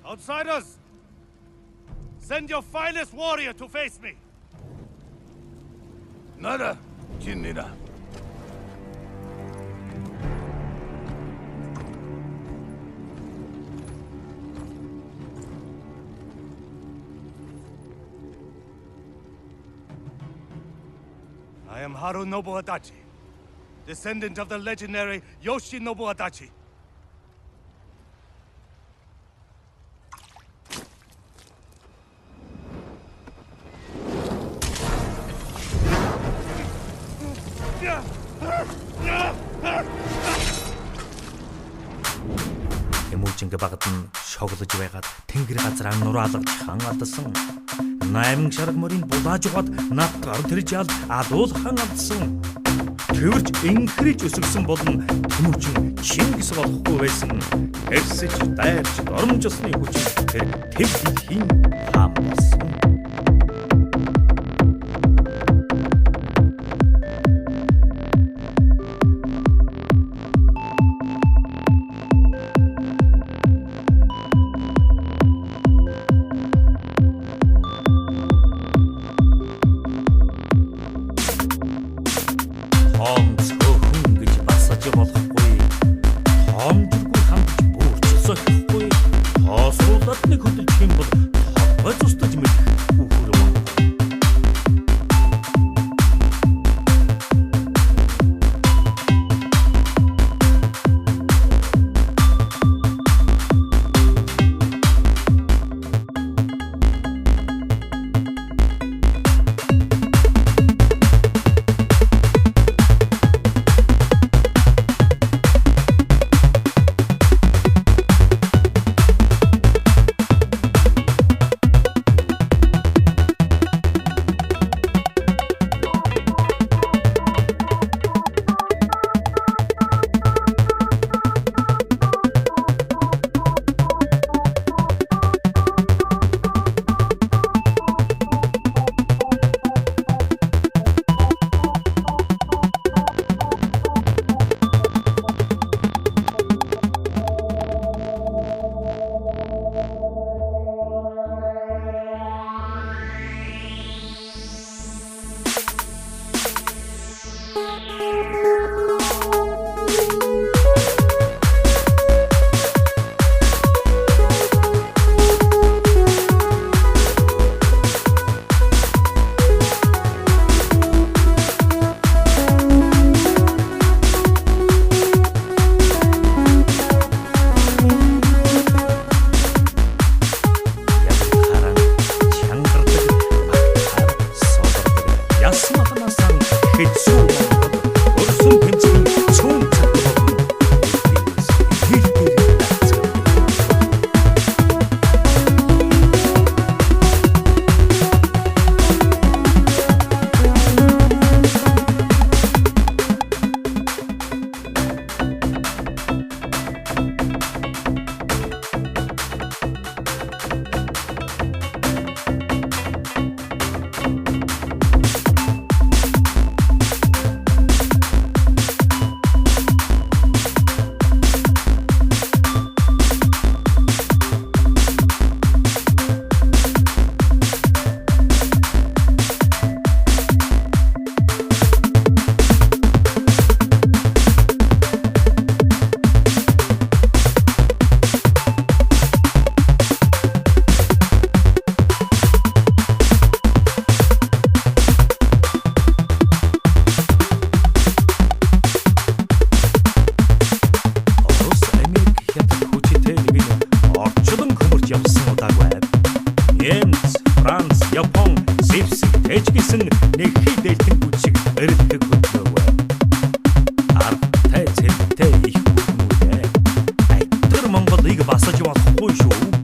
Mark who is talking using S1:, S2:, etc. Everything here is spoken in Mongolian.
S1: Outsiders! Send your finest warrior to face me!
S2: 나라 진리라.
S1: I am Harunobu Adachi, descendant of the legendary Yoshinobu Adachi.
S3: Эмүүжингэ багт нь шоглож байгаад тэнгэр газраа нураалгачихан алдсан. Найман шараг мөрийн булааж угаад над гар тэрж алуулхан алдсан. Тэрж инхриж өсгсөн болон Тэмүүжин Чингис болохгүй байсан. Тэрсэж дайрч доромжсны хүч тэр дэлхийн хаан болсон. Цөөхөн гэж басаж болохгүй. Хомжиргүй хамж бүрчсөхгүй. Хоосруулаад нэг хөдөлж юм бол хаваа зустаж мэдэх үхрээ. Франц, Япон, Зевсэг, Тэжгисэн нэгхий дэлтэн хүчиг өрөлдөг хөдлөө. Артай цэлтэй их хүмүүдээ. Айтар Монголыг басаж болохгүй шүү.